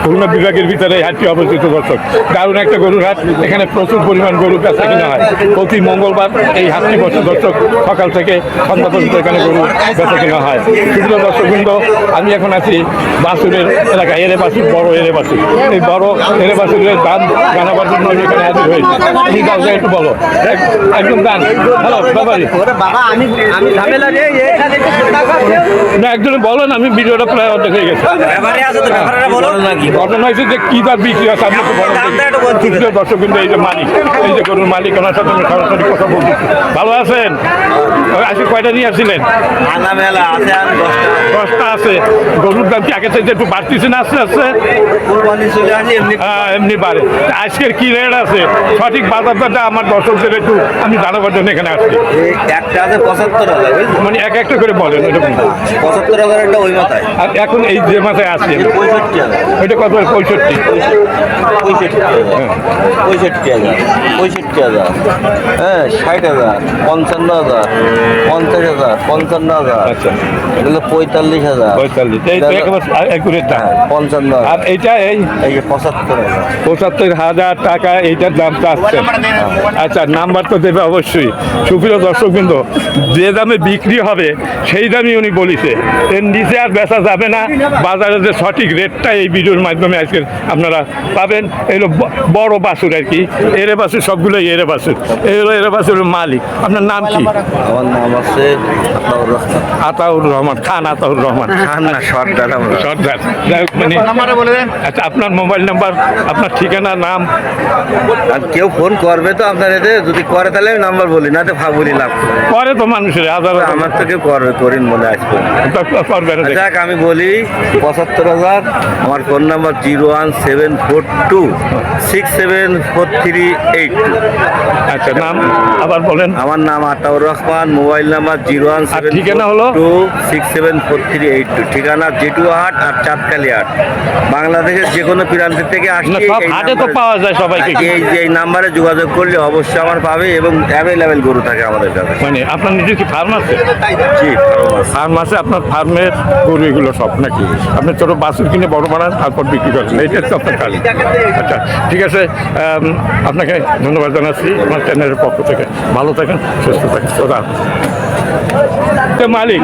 খুলনা বিভাগের ভিতরে এই হাটটি অবস্থিত দর্শক। দারুণ একটা গরুর হাট, এখানে প্রচুর পরিমাণ গরু বেচা কিনা হয়। প্রতি মঙ্গলবার এই হাটটি বসে দর্শক, সকাল থেকে সন্ধ্যা পর্যন্ত এখানে গরু বেচা কিনা হয়। শুধু দর্শকবৃন্দ, আমি এখন আছি বাছুরের এলাকায়, এরে বাছুর, বড় এরে বাছুর। এই বড় এরে বাছুরের দাম জানাবার জন্য আমি এখানে হাজির হয়েছি। তুমি দাও একটু বলো, একদম দান। হ্যালো বাবারি, না একজন বলো না, আমি ভিডিওটা প্রায় অর্ধেক হয়ে গেছে। ঘটনা হয়েছে যে কি তার বিক্রি হয় আপনি দর্শক, কিন্তু এই যে মালিক, এই যে গরুর মালিক, ওনার সাথে আমি সরাসরি কথা বলছি। ভালো আছেন? আজকে কয়টা নিয়ে আসছিলেন? 10টা আছে। গরুর দাম কি আগের চাইতে একটু বাড়তিছে না আস্তে আস্তে? এমনি বাড়ে। আজকের কি রেট আছে, সঠিক বাজার দরটা আমার দর্শকদের একটু আমি জানাবার জন্য এখানে আসছি। একটা আছে 75,000, মানে এক একটা করে বলেন। 75,000 ওই মাথায়। আর এখন এই যে মাথায় আছে 65,000, ওইটা কত? 65, 65,000, হ্যাঁ, 60,000, 55,000, 50,000, 55,000, আচ্ছা, এগুলো 45,000, 45, এই তো একেবারে একুরেট দাম। 55,000, আর এইটা এই যে 75,000, 75,000 টাকা এইটার দাম চাচ্ছে। আচ্ছা, নাম্বার তো দেবে অবশ্যই। সুপ্রিয় দর্শক, কিন্তু যে দামে বিক্রি হবে সেই দামই উনি বলিছে, এর নিচে আর বেচা যাবে না। বাজারের যে সঠিক রেটটা এই ভিডিওর মাধ্যমে আজকে আপনারা পাবেন। এগুলো বড় বাছুর আর কি, এরে বাছুর, সবগুলোই এরে বাছুর। এগুলো এরে বাছুরের মালিক। আপনার নাম কি? আমার নাম আছে আতাউর রহমান খান। আতাউর রহমান খান না, সর্দার। সর্দার। যাই হোক, মানে আচ্ছা, আপনার মোবাইল নাম্বার, আপনার ঠিকানা, নাম। আর কেউ ফোন করবে তো আপনার এতে, যদি করে তাহলে আমি নাম্বার বলি, না তো বলি লাভ করে তো মানুষের হাজার আমার তো কেউ করবে, করিন মনে আসবে। করবেন। যাক, আমি বলি 75,000। আমার ফোন নাম্বার 01742674382। আচ্ছা, নাম আবার বলেন। আমার নাম আতাউর রহমান, মোবাইল নাম্বার ঠিকানা হলো 01742674382। ঠিকানা জেটুয়াহাট আর চাঁদকালি হাট। বাংলাদেশের যে কোনো প্রান্ত থেকে আসলে সব হাটে তো পাওয়া যায় সবাইকে। এই নাম্বারে যোগাযোগ করলে অবশ্যই আমার পাবে, এবং অ্যাভেলেবেল গরু থাকে আমাদের কাছে। মানে আপনার নিজের কি ফার্ম আছে? জি, ফার্ম আছে। আপনার ফার্মের গরু এগুলো সব নাকি? আপনি ছোটো বাছুর কিনে বড় বানান, তারপর বিক্রি করেন, এইটাই তো আপনার কাজ। আচ্ছা, ঠিক আছে, আপনাকে ধন্যবাদ জানাচ্ছি আমার চ্যানেলের পক্ষ থেকে। ভালো থাকেন, সুস্থ থাকেন। ওরা মালিক,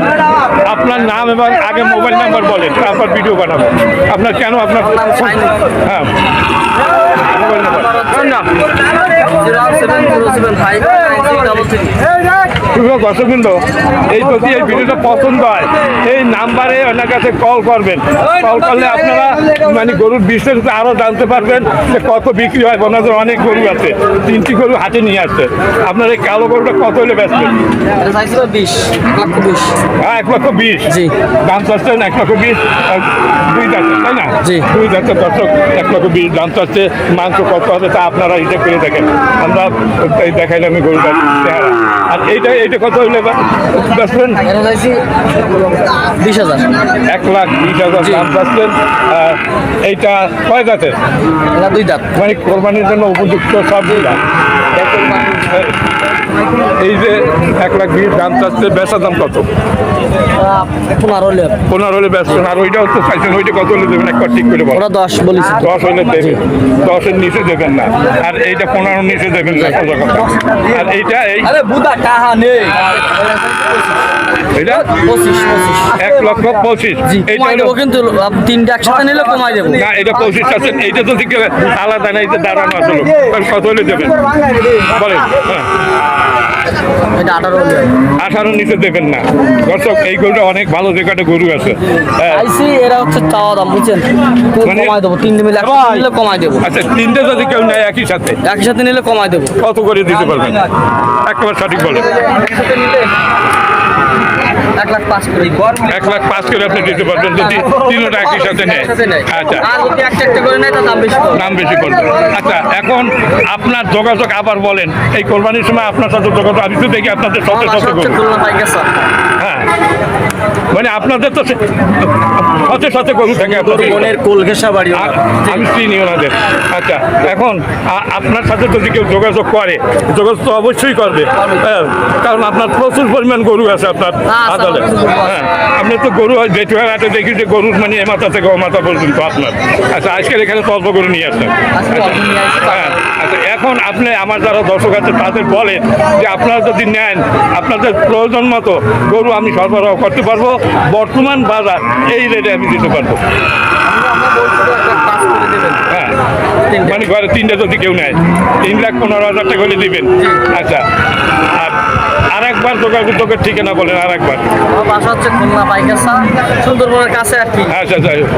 আপনার নাম এবং আগে মোবাইল নাম্বার বলেন, তারপর ভিডিও বানাবো। আপনার কেন আপনার? হ্যাঁ, মোবাইল নাম্বার। দর্শকবৃন্দ, এই যদি এই ভিডিওটা পছন্দ হয়, এই নাম্বারে ওনার কাছে কল করবেন। কল করলে আপনারা মানে গরুর বিস্তারিত আরও জানতে পারবেন যে কত বিক্রি হয়। ওনাদের অনেক গরু আছে, 3টি গরু হাটে নিয়ে আসছে। আপনার এই কালো গরুটা কত হলে বেচবেন? 1,20,000। জি, দাম চাচ্ছেন 1,20,000। 2 দাঁত, তাই না? জি, 2 দাঁতের দর্শক 1,20,000 দাম চাচ্ছে। মাংস কত হবে তা আপনারা হিসাব করে দেখেন। আমরা দেখাইলাম আমি গরুটার চেহারা। আর এইটা কত হইলে বেচবেন? 20,000। 1,20,000 দাম চাচ্ছেন। এইটা কয় দাঁতের? 2 দাঁত। মানে কোরবানির জন্য উপযুক্ত সবগুলা। এই যে 1,20,000 দাম চাচ্ছে, বেচার দাম কত? 15 হলে বেচবেন। আর ওইটা হচ্ছে চাইছেন, ওইটা কত হলে দেবেন একবার ঠিক করে বলেন। 10 বলেছি। 10 হলে দেবেন, 10-এর নিচে দেবেন না। আর এইটা 15-র নিচে দেবেন না, সোজা কথা। আর এইটা এই এটা 1,25,000। এইটা হলো কিন্তু 3টা একসাথে নিলে কমাই দেবো। না, এটা 25 আছে। এইটা তো ঠিক আলাদা না, এইটা দাঁড়ানো আসলো। কত হলে দেবেন বলেন? হ্যাঁ, এটা 18-র নিচে দেবেন না। দর্শক, এই গরুটা অনেক ভালো, যে কটা গরু আছে। এরা হচ্ছে চাওয়া দাম, বুঝছেন? মানে কমাই দেবো, 3 মিলে একসাথে নিলে কমাই দেবো। আচ্ছা, 3টে যদি কেউ নেয় একই সাথে নিলে কমাই দেবো। কত করে দিতে পারবেন? একেবারে সঠিক বলেন। 1,05,000 করে। 1,05,000 করে আপনি দিতে পারবেন যদি 3টা একই সাথে নেয়। আচ্ছা, আর যদি একটা করে নেয়, তার দাম বেশি পড়বে। দাম বেশি পড়বে। আচ্ছা, এখন আপনার যোগাযোগ আবার বলেন। এই কোরবানির সময় আপনার সাথে যোগাযোগ, আমি তো দেখি আপনাদের সাথে খুলনা পাই গেছে। হ্যাঁ, মানে আপনাদের তো শতে শতে গরু থাকে আপনাদের। মনের কোলঘেঁষা বাড়ি আমি চিনি ওনাদের। আচ্ছা, এখন আপনার সাথে যদি কেউ যোগাযোগ করে, যোগাযোগ তো অবশ্যই করবে, হ্যাঁ, কারণ আপনার প্রচুর পরিমাণ গরু আছে আপনার আদালে। হ্যাঁ, আপনি তো গরু বেটুয়ার হাটে দেখি যে গরুর মানে এ মাথা থেকে ও মাথা পর্যন্ত আপনার। আচ্ছা, আজকের এখানে তো অল্প গরু নিয়ে আসছেন। হ্যাঁ, আচ্ছা, এখন আপনি আমার যারা দর্শক আছে তাদের বলেন যে আপনারা যদি নেন, আপনাদের প্রয়োজন মতো গরু আমি সরবরাহ করতে পারবো, বর্তমান বাজার এই রেটে আমি দিতে পারবো। হ্যাঁ, মানে ঘরে তিনটা যদি কেউ নেয় 3,15,000 টাকা করে দিবেন। আচ্ছা, আর একবার যোগাযোগের ঠিকানা বলেন আর একবার। আমার বাসা হচ্ছে খুলনা পাইকাসা, সুন্দরবনের কাছে আর কি। আচ্ছা, যাই হোক।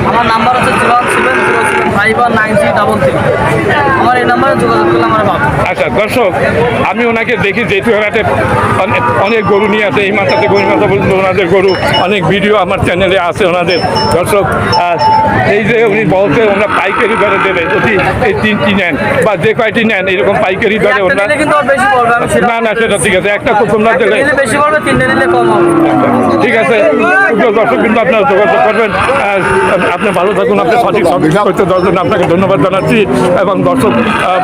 আমার নাম্বার হচ্ছে 017051933। আমার এই নাম্বারে যোগাযোগ করলে আমার পাবো। আচ্ছা দর্শক, আমি ওনাকে দেখি জেঠুয়াঘাটে অনেক গরু নিয়ে আছে, এই মাথা থেকে ওই মাথা পর্যন্ত ওনাদের গরু, অনেক ভিডিও আমার চ্যানেলে আছে ওনাদের। দর্শক, এই যে উনি বলছে ওনারা পাইকারি দরে দেবে, যদি এই 3টি নেন বা যে কয়টি নেন এরকম পাইকারি দরে একটা ওনারা। নিলে কিন্তু আর বেশি পড়বে, আমি সেটা- না না, সেটা ঠিক আছে, একটা তো তোমরা একটা দিলে নিলে বেশি পড়বে, তিনটে নিলে কম হবে। ঠিক আছে। প্রিয় দর্শক, কিন্তু আপনারা যোগাযোগ করবেন। আপনি ভালো থাকুন, আপনি সঠিক সঠিক করতে দেওয়ার জন্য আপনাকে ধন্যবাদ জানাচ্ছি। এবং দর্শক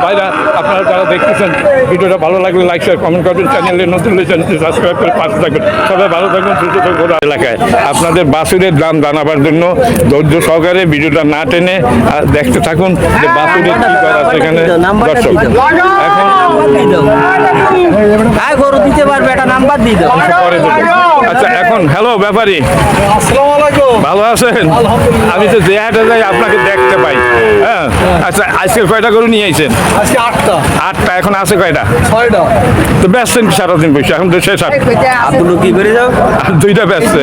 ভাইরা, আপনারা যারা দেখতেছেন ভিডিওটা ভালো লাগলে লাইক শেয়ার কমেন্ট করবেন, চ্যানেলে নতুন হলে চ্যানেলটি সাবস্ক্রাইব করে পাশে থাকবেন। সবাই ভালো থাকবেন, সুস্থ থাকবেন। এলাকায় আপনাদের বাছুরের দাম জানাবার জন্য ধৈর্য সহকারে ভিডিওটা না টেনে দেখতে থাকুন যে বাছুরের কি করা আছে এখানে। দর্শক, এখন গরু দিতে পারবে, একটা নাম্বার দিয়ে দাও। পরে দেবো। আচ্ছা, এখন হ্যালো ব্যাপারী, ভালো আছেন? আমি তো যে হাটে যাই আপনাকে দেখতে পাই। হ্যাঁ, আচ্ছা, আজকে কয়টা গরু নিয়ে আইছেন? আজকে 8টা 8টা। এখন আছে কয়টা? 6টা। তো ব্যস্তেন কি সারাদিন বসে? এখন তো শেষ হাট। আপনি কি করে যাও? আর 2টা ব্যস্ত,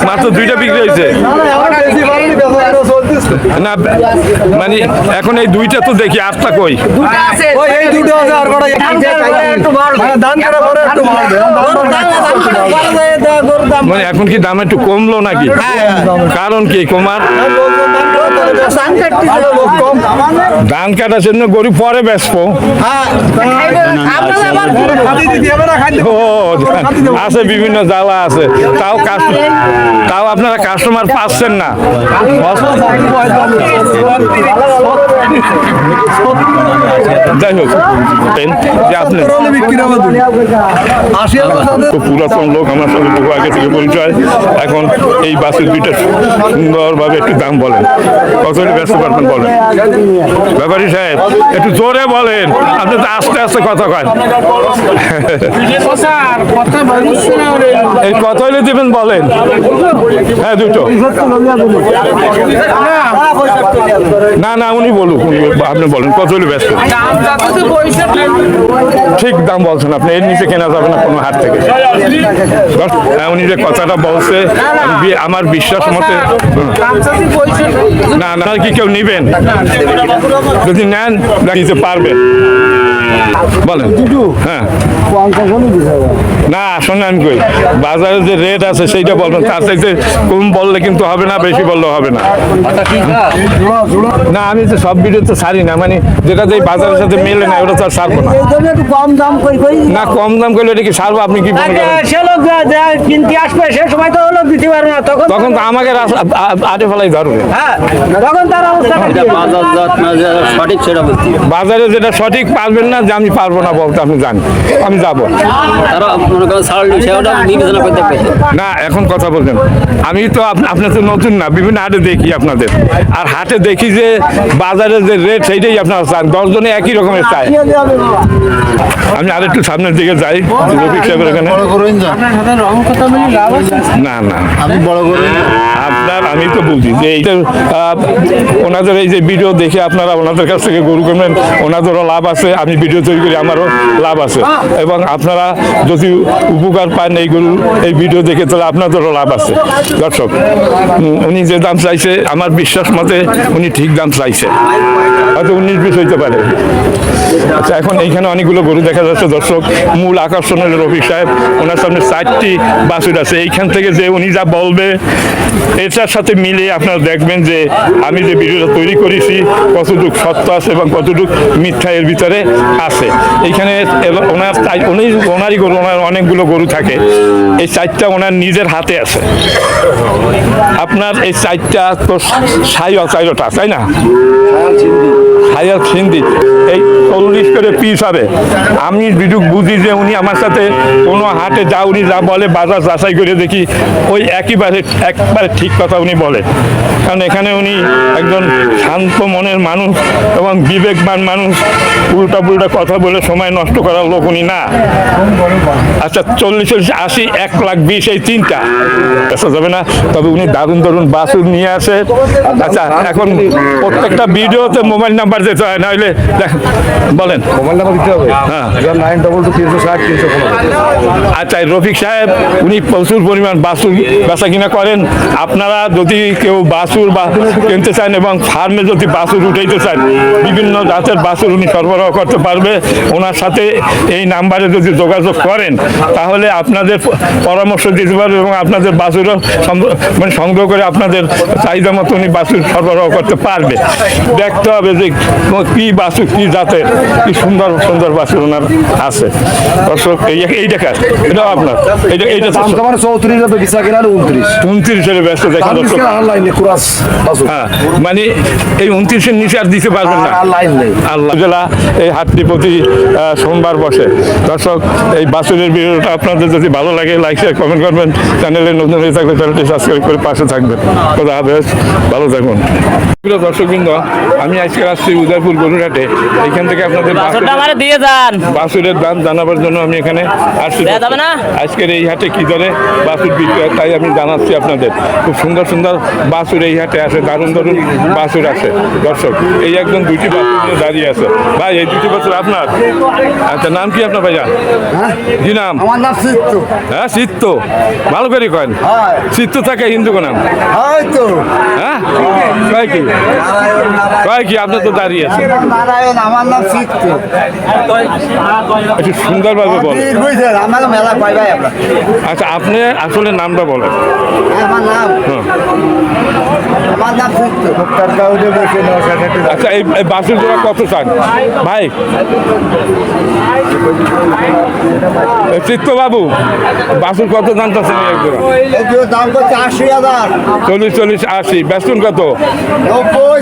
মাত্র 2টা বিক্রি হয়েছে। না মানে এখন এই 2টা তো দেখি, 8টা কই? মানে এখন কি দাম একটু কমলো নাকি? কারণ কি কমার? ধান কাটার জন্য গরু পরে বেচবো। ও, আছে, বিভিন্ন জ্বালা আছে, তাও আপনারা কাস্টমার পাচ্ছেন না। যাই হোক, যে আপনি খুব পুরাতন লোক, আমার সঙ্গে বহু আগে থেকে পরিচয়। এখন এই বাসের 2টা সুন্দরভাবে একটু দাম বলেন, কত ব্যস্ত পারবেন বলেন। ব্যাপারী সাহেব, একটু জোরে বলেন, আপনি তো আস্তে আস্তে কথা কয়। এই কত হলে দেবেন বলেন? হ্যাঁ, 2টো। না না, উনি বলুক, আপনি বলেন কত হলে ব্যস্ত। ঠিক দাম বলছেন আপনি, এর নিচে কেনা যাবে না কোনো হাট থেকে। উনি যে কথাটা বলছে আমার বিশ্বাস মতে। না না, কি কেউ নিবেন? যদি নেন দিতে পারবেন, বলেন। হ্যাঁ, না শোনেন, আমি কই বাজারে যে রেট আছে সেইটা বলবেন, তার চাইতে কম বললে কিন্তু হবে না, বেশি বললে হবে না। না, আমি তো সব ভিডিও তো ছাড়ি না, মানে যেটা যে বাজারের সাথে মেলে না ওটা তো আর ছাড়বো না। কম দাম না, কম দাম করলে এটা কি ছাড়বো? আপনি কি মনে করেন? সে লোক কিনতে আসবে, সে সময় তো লোক দিতে পারবে না, তখন তো আমাকে আটে ফেলাই ধরবে। হ্যাঁ, তখন তার অবস্থা সঠিক সেটা বলছি। বাজারে যেটা সঠিক পারবেন না, যে আমি পারবো না বলতে আপনি জানি, আমি যাবো তারা মনে করেন সেটা বিবেচনা করতে পারে না। এখন কথা বলছেন, আমি তো আপনি তো নতুন না, বিভিন্ন হাটে দেখি আপনাদের, আর হাটে দেখি যে বাজারে যে রেট সেইটাই আপনারা চান, 10 জনে একই রকমের চায়। আমি আরেকটু সামনের দিকে যাই, রফিক সাহেবের এখানে। না না, আমি বড় করে আমি তো বুঝি যে এইটা ওনাদের এই যে ভিডিও দেখে আপনারা ওনাদের কাছ থেকে গরু কিনবেন, ওনাদেরও লাভ আছে, আমি ভিডিও তৈরি করি আমারও লাভ আছে, এবং আপনারা যদি উপকার পান এই গরু এই ভিডিও দেখে তাহলে আপনাদেরও লাভ আছে। দর্শক, উনি যে দাম চাইছে আমার বিশ্বাস মতে উনি ঠিক দাম চাইছে। হয়তো 19-20 হইতে পারে। আচ্ছা, এখন এইখানে অনেকগুলো গরু দেখা যাচ্ছে দর্শক। মূল আকর্ষণ হলো রফিক সাহেব, ওনার সামনে 4টি বাছুর আছে। এইখান থেকে যে উনি যা বলবে এটার সাথে মিলে আপনারা দেখবেন যে আমি যে ভিডিওটা তৈরি করেছি কতটুকু সত্য আছে এবং কতটুকু মিথ্যা এর ভিতরে আছে। এইখানে ওনারই গরু, ওনার অনেকগুলো গরু থাকে। এই 4টা ওনার নিজের হাতে আছে। আপনার এই 4টা তো সাইওয়াল 4টা, তাই না? সাইওয়াল সিন্ধি এই 40 করে পিস হবে। আমি বিটুক বুঝি যে উনি আমার সাথে কোনো হাটে যা উনি যা বলে বাজার যাচাই করে দেখি ওই একবারে ঠিক কথা উনি বলে। কারণ এখানে উনি একজন শান্ত মনের মানুষ এবং বিবেকবান মানুষ। উল্টা পুল্টা কথা বলে সময় নষ্ট করার লোক উনি না। আচ্ছা, 40-80, 1,20,000 এই 3টা আসা যাবে না। তবে উনি দারুণ দারুণ বাছুর নিয়ে আসে। আচ্ছা, এখন প্রত্যেকটা ভিডিওতে মোবাইল নাম্বার দিতে হয়, নাহলে বলেন মোবাইল নাম্বার দিতে হবে। হ্যাঁ। 922360 আচ্ছা, রফিক সাহেব উনি প্রচুর পরিমাণ বাছুর বেচা কিনা করেন। আপনারা যদি কেউ বাছুর বা কিনতে চান এবং ফার্মে যদি বাছুর উঠাইতে চান, বিভিন্ন জাতের বাছুর উনি সরবরাহ করতে পারবে। ওনার সাথে এই নাম্বারে যদি যোগাযোগ করেন তাহলে আপনাদের পরামর্শ দিতে পারবে এবং আপনাদের বাছুরও মানে সংগ্রহ করে আপনাদের চাহিদা মতো উনি বাছুর সরবরাহ করতে পারবে। দেখতে হবে যে কি বাছুর, কি জাতের, কি সুন্দর সুন্দর বাছুর ওনার আছে। দর্শক এই দেখা এটাও আপনার, এইটা দাম তোমার 34 হবে, বিসা কিনা 29 29-এর ব্যস্ত দেখা দর্শক। অনলাইনে কুরাস বাসু হ্যাঁ, মানে এই 29-এর নিচে আর দিতে পারবেন না। আর লাইন নেই। আল্লাহ জেলা এই হাটটি প্রতি সোমবার বসে। দর্শক, এই বাছুরের ভিডিওটা আপনাদের যদি ভালো লাগে লাইক শেয়ার কমেন্ট করবেন। চ্যানেলে নতুন হয়ে থাকলে চ্যানেলটি সাবস্ক্রাইব করে পাশে থাকবেন। খোদা হাফেজ, ভালো থাকুন। প্রিয় দর্শকবৃন্দ, আমি আজকে আসছি উদয়পুর গরুরহাটে। এইখান থেকে আপনাদের দিয়ে যান বাছুরের দাম জানাবার জন্য আমি এখানে আসছি। দেয়া যাবে না? আজকের এই হাটে কি দরে বাছুর বিক্রি হয় তাই আমি জানাচ্ছি আপনাদের। খুব সুন্দর সুন্দর বাছুর এই হাটে আছে, দারুণ দারুণ বাছুর আছে। দর্শক, এই একদম 2টি বাছুর নিয়ে দাঁড়িয়ে আছে। ভাই, এই 2টি বাছুর আপনার? আচ্ছা, নাম কি আপনার ভাইয়া? কি নাম? আমার নাম সিদ্ধু। হ্যাঁ, চিত্ত। ভালো করে কয়েন। চিত্ত থাকে হিন্দু নাম। হয়তো হ্যাঁ, কয় কি কয় কি আপনার তো দাঁড়িয়ে আছে। নারায়ণ, আমার নাম সিদ্ধু। একটু সুন্দরভাবে বলেন। বুঝছেন, আমার মেলা পাই ভাই আপনার। আচ্ছা, আপনি আসলে নামটা বলেন। আমার নাম হ্যাঁ। আমার নাম সিদ্ধু। মুক্তার কাউকে বসে আচ্ছা, এই বাছুর জোড়া কত চান ভাই? চিত্ত বাবু, বাছুর কত দাম চাচ্ছেন এক জোড়া? এগুলো দাম করছে 80,000। 40, 80। বেচবেন কত? 90।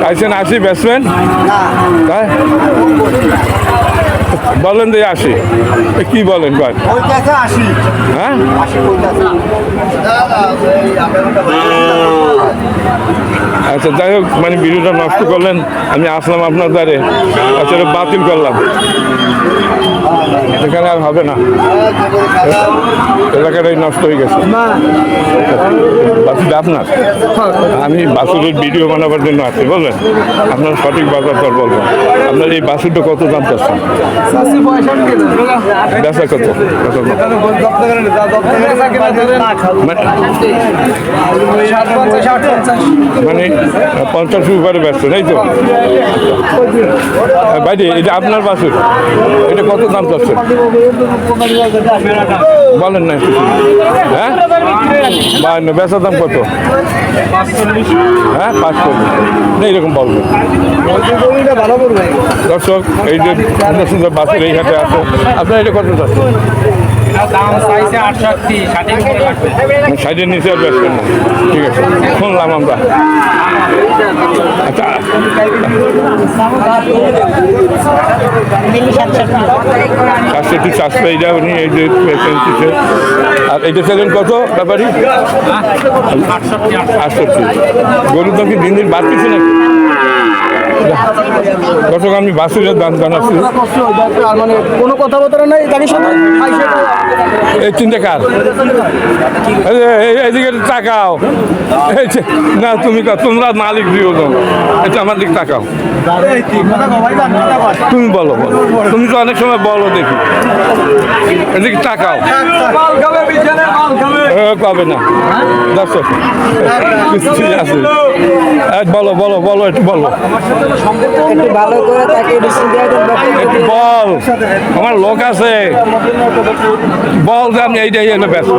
চাইছেন 80, বেচবেন? তাই বলেন যে 80। কি বলেন কয়? ওইটাছে 80। হ্যাঁ, 80 কইতাছে। আচ্ছা, যাই হোক, মানে ভিডিওটা নষ্ট করলেন। আমি আসলাম আপনার দ্বারে, আসলে বাতিল করলাম। এখানে আর হবে না, এলাকাটাই নষ্ট হয়ে গেছে। বাছুরটা আপনার? আমি বাছুরের ভিডিও বানাবার জন্য আসছি, বলবেন আপনার সঠিক বাজার দর বলবেন। আপনার এই বাছুরটা কত দাম চাচ্ছেন? বেচা কত? মানে 50 উপরে ব্যস্ত, তাই তো? বাইরে এটা আপনার বাছুর, এটা কত দাম চাচ্ছেন বলেন না একটু? হ্যাঁ, 52। বেচার দাম কত? হ্যাঁ, 540। না, এরকম বলবেন। দর্শক, এই যে সুন্দর সুন্দর বাছুর এই হাটে আছে, আপনার এটা কত চাচ্ছেন? দাম চাইছে 68, 60 সাইডের নিচে আর বেচবেন না, ঠিক আছে, শুনলাম আমরা। আচ্ছা, 67, 400 এইটা উনি এই যে পেয়েছে। আর এইটা ছিলেন কত ব্যাপারই? 68। গরুর দাম কি দিন দিন বাড়তেছে নাকি? দর্শক, আমি বাছুরের দাম জানাচ্ছি। মানে কোনো কথাবার্তা নাই, জানিস এই 3টা কার? এইদিকে তাকাও। না, তোমরা মালিক দিও না, এটা আমার দিকে তাকাও। তুমি বলো, তুমি তো অনেক সময় বলো, দেখি এদিকে তাকাও। পাবে না দর্শক, আছে বলো বলো বলো একটু বলো একটু ভালো করে তাকে বেশি দিয়ে দেন একটু বল, আমার লোক আছে, বল যে আমি এইটাই এলো ব্যস্ত,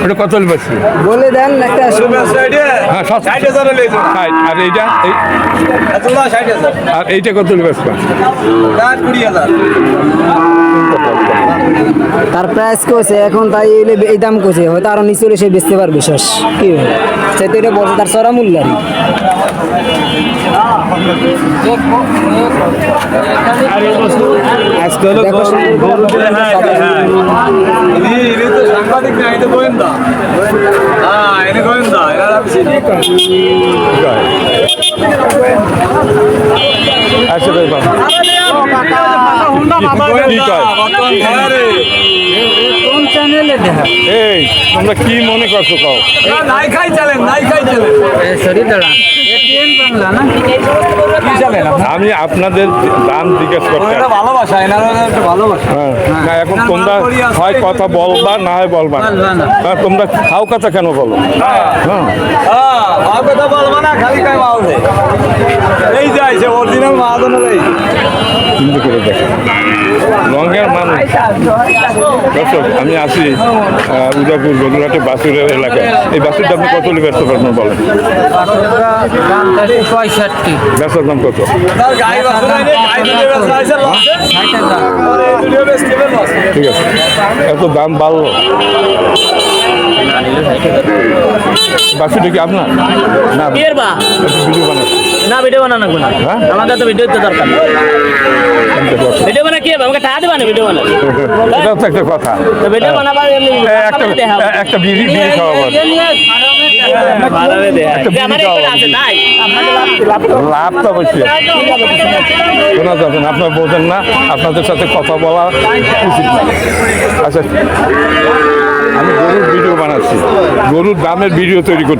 এটা কত বেশি? বলে দেন একটা হ্যাঁ 60,000 আর এইটা আর এইটা কত ব্যস্ত? তার প্রাইস কইছে এখন তাই এই দাম কইছে হয়তো আরো নিচে হলে সে বেচতে পারবে শেষ কি সেটা এটা বলছে তার চড়া মূল্য আর আচ্ছা ভাই বাবা কি কয়? কোন চ্যানেলে দেখা এই তোমরা কি মনে করছো কও? শরীর দাঁড়া এটিএন বাংলা না আমি আপনাদের দাম জিজ্ঞেস করতে হ্যাঁ, না এখন তোমরা হয় কথা বলবা না হয় বলবা না। হ্যাঁ, তোমরা খাও কথা কেন বলো? হ্যাঁ চিন্তা করে দেখো রঙের মানুষ। দর্শক আমি আছি উদয়পুর বগুড়াটে বাসুরের এলাকায়। এই বাসুরটা আপনি কত হলে ব্যস্ত পারবেন বলেন? 65 ব্যবসার দাম কত? ঠিক আছে, এত দাম বাড়লো। বাসুরটা কি আপনার? না ভিডিও বানাচ্ছি। না ভিডিও বানানো না হ্যাঁ? আমাদের তো ভিডিও তো দরকার ভিডিও বানা কি হবে আমাকে টাকা দেবা না ভিডিও বানা এটাও তো একটা কথা। তো ভিডিও বানাবার একটা বিড়ি খাওয়াবো, একটা বিড়ি খাওয়াবো। লাভ তো অবশ্যই শোনা যাবে না, আপনার বোঝেন না, আপনাদের সাথে কথা বলা উচিত না। আচ্ছা আমি গরুর ভিডিও বানাচ্ছি, গরুর দামের ভিডিও তৈরি করছি।